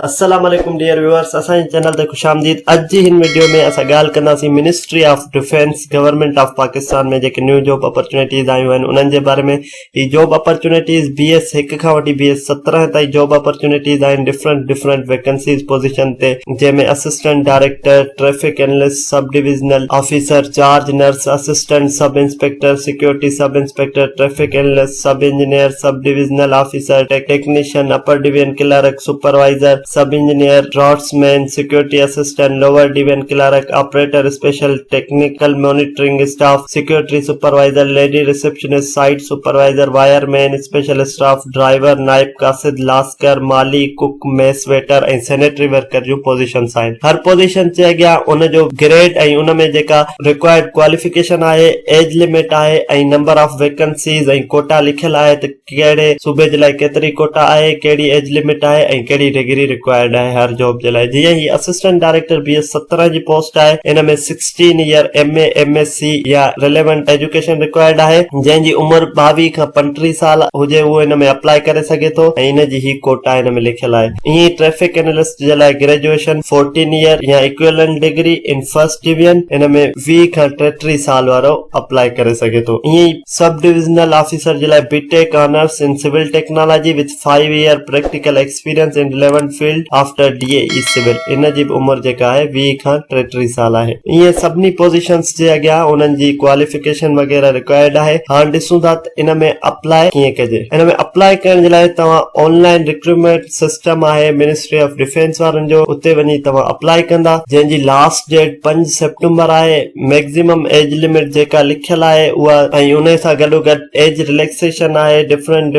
अस्सलाम वालेकुम dear viewers, असांजे चैनल ते खुशामदीद। अॼु जी हिन वीडियो में असां ॻाल्हि कंदासीं ministry of defence government of Pakistan में जेके न्यू जॉब अपॉर्चुनिटीज़ आयूं आहिनि उन्हनि जे बारे में। ही जॉब अपॉर्चुनिटीज़ BS 1 खां वठी BS 17 ताईं जॉब अपॉर्चुनिटीज़ आहिनि डिफरेंट वैकेंसीज़ पोजीशन ते, जंहिंमें assistant director, traffic analyst, sub divisional officer, charge nurse, assistant sub inspector, security sub inspector, traffic analyst, sub engineer, sub divisional officer, technician, upper division clerk, supervisor, sub engineer, draftsman, security assistant, lower division clerk, operator, special technical monitoring staff, security supervisor, lady receptionist, site supervisor, wireman, special staff, driver, नाइब कासिद, लास्कर, माली, cook, mess waiter ऐं sanitary worker जूं positions आहिनि। हर position जे अॻियां उन जो ग्रेड ऐं उन में जेका रिक्वायर्ड क्वालिफिकेशन आहे, एज लिमिट आहे ऐं नंबर ऑफ वैकेंसीज ऐं कोटा लिखियल आहे त कहिड़े सूबे जे लाइ केतिरी कोटा आहे, कहिड़ी एज लिमिट आहे ऐं कहिड़ी डिग्री रिक्वायर्ड है हर जॉब जे लाइ। जीअं ही असिस्टेंट डायरेक्टर BS 17 जी पोस्ट आहे, इन में 16 ईयर MA MSc या रिलेवेंट एजुकेशन रिक्वायर्ड आहे। जंहिंजी उम्र 22 खां 35 साल हुजे उहो इन में अप्लाई करे सघे थो ऐं इन जी ही कोटा इन में लिखियल आहे। ईअं ट्रैफिक एनालिस्ट जे लाइ ग्रेजुएशन 14 ईयर या equivalent degree in first division, इन में 20 खां 33 साल वारो अप्लाई करे सघे थो। ईअं सब डिविजनल ऑफिसर जे लाइ BTech honours in civil technology with 5 year practical experience in relevant field after DAE civil, इन जी उम्र जेका आहे 20 खां 33 साल आहे। ईअं सभिनी पोजीशंस जे अॻियां उन्हनि जी क्वालिफिकेशन वग़ैरह रिक्वायर्ड आहे। हाणे ॾिसूं था त इन में अप्लाई कीअं कजे। इन में अप्लाई करण जे लाइ तव्हां ऑनलाइन रिक्रूटमेंट सिस्टम आहे मिनिस्ट्री ऑफ डिफेंस वारनि जो, उते वञी तव्हां अप्लाई कंदा, जंहिंजी लास्ट डेट 5 सितंबर आहे। मैक्सिमम एज लिमिट जेका लिखियल आहे उहा ऐं उन सां गॾोगॾु एज रिलैक्सेशन आहे डिफरेंट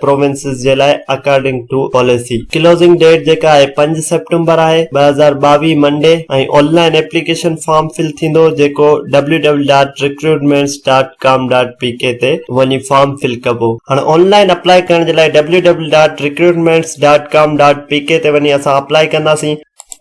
प्रोविंसेस जे लाइ according to policy. Closing date जेका आहे 5 सितंबर आहे 2022 मंडे, ऐं ऑनलाइन एप्लीकेशन फॉर्म फिल थींदो जेको www.recruitments.com.pk ते वञी फॉर्म फिल कबो। हाणे ऑनलाइन अप्लाई करण जे लाइ www.recruitments.com.pk ते वञी असां अप्लाई कंदासीं।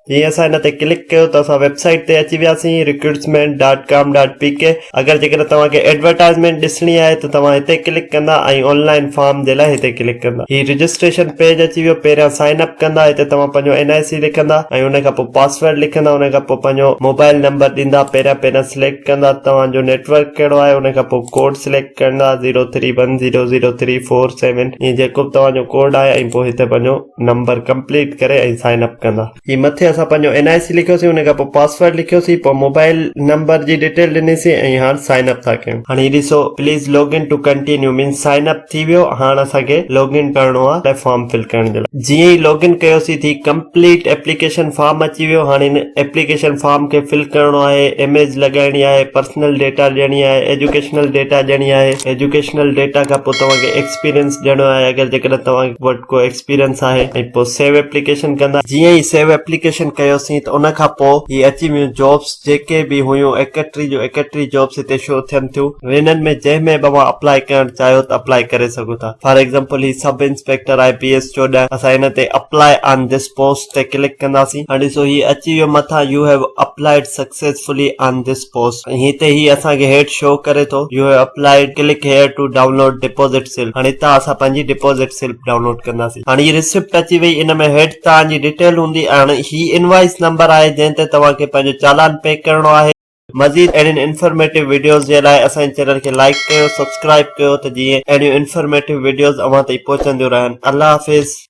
जीअं असां इन ते क्लिक कयो त असां वेबसाइट ते अची वियासीं recruitment.com.pk। अगरि जेकर तव्हांखे एडवर्टाइज़मेंट ॾिसणी आहे त तव्हां हिते क्लिक कंदा ऐं ऑनलाइन फॉर्म जे लाइ हिते क्लिक कंदा। ही रजिस्ट्रेशन पेज अची वियो। पहिरियां साइन अप कंदा, हिते तव्हां पंहिंजो NIC लिखंदा ऐं उन खां पोइ पासवर्ड लिखंदा, उन खां पोइ पंहिंजो मोबाइल नंबर ॾींदा। पहिरियां सिलेक्ट कंदा तव्हांजो नेटवर्क कहिड़ो आहे, उन खां पोइ कोड सिलेक्ट कंदा 03100347, ईअं जेको बि तव्हांजो कोड आहे, ऐं पोइ हिते पंहिंजो नंबर कंप्लीट करे ऐं साइन अप कंदा। ही मथे असां पंहिंजो NIC लिखियोसीं, उन खां पोइ पासवर्ड लिखियोसीं, पोइ मोबाइल नंबर जी डिटेल ॾिनीसीं ऐं हाणे साइन अप था कयूं। हाणे ही ॾिसो please login to continue means sign up थी वियो। हाणे असांखे लॉगिन करणो आहे फॉर्म फिल करण जे लाइ। जीअं ई लॉगिन कयोसीं थी कंप्लीट एप्लीकेशन फॉर्म अची वियो। हाणे हिन एप्लीकेशन फॉर्म खे फिल करणो आहे, इमेज लॻाइणी आहे, पर्सनल डेटा ॾियणी आहे, एजुकेशनल डेटा ॾियणी आहे। एजुकेशनल डेटा खां पोइ तव्हांखे एक्सपीरियंस ॾियणो आहे अगरि जेकर तव्हां वटि को एक्सपीरियंस आहे, ऐं पोइ सेव एप्लीकेशन कंदा। जीअं ई सेव एप्लीकेशन कयोसीं त उन खां पोइ ही अची वियूं जॉब्स जेके बि हुयूं 31 जॉब्स हिते शो थियनि थियूं। हिननि में जंहिंमें बि तव्हां अप्लाई करणु चाहियो त अप्लाई करे सघो था। फॉर एग्जांपल ही सब इंस्पेक्टर आहे BS 14, असां हिन ते अप्लाई ऑन दिस पोस्ट ते क्लिक कंदासीं। हाणे ॾिसो ही अची वियो मथां U have applied successfully on this post. हिते ही असांखे हेठि शो करे थो U have applied, click here two download deposit slip. हाणे हितां असां पंहिंजी डिपॉजिट स्लिप डाउनलोड कंदासीं। हाणे ही रिसिप्ट अची वई, इन में हेठि तव्हांजी डिटेल हूंदी। हाणे ही इनवॉइस नंबर आहे जंहिं ते तव्हांखे पंहिंजो चालान पे करणो आहे। मज़ीद अहिड़ियुनि इंफॉर्मेटिव वीडियोस जे लाइ असांजे चैनल खे लाइक कयो, सब्सक्राइब कयो त जीअं अहिड़ियूं इंफॉर्मेटिव वीडियोस अव्हां ताईं पहुचंदियूं रहनि। अल्लाह हाफ़िज़।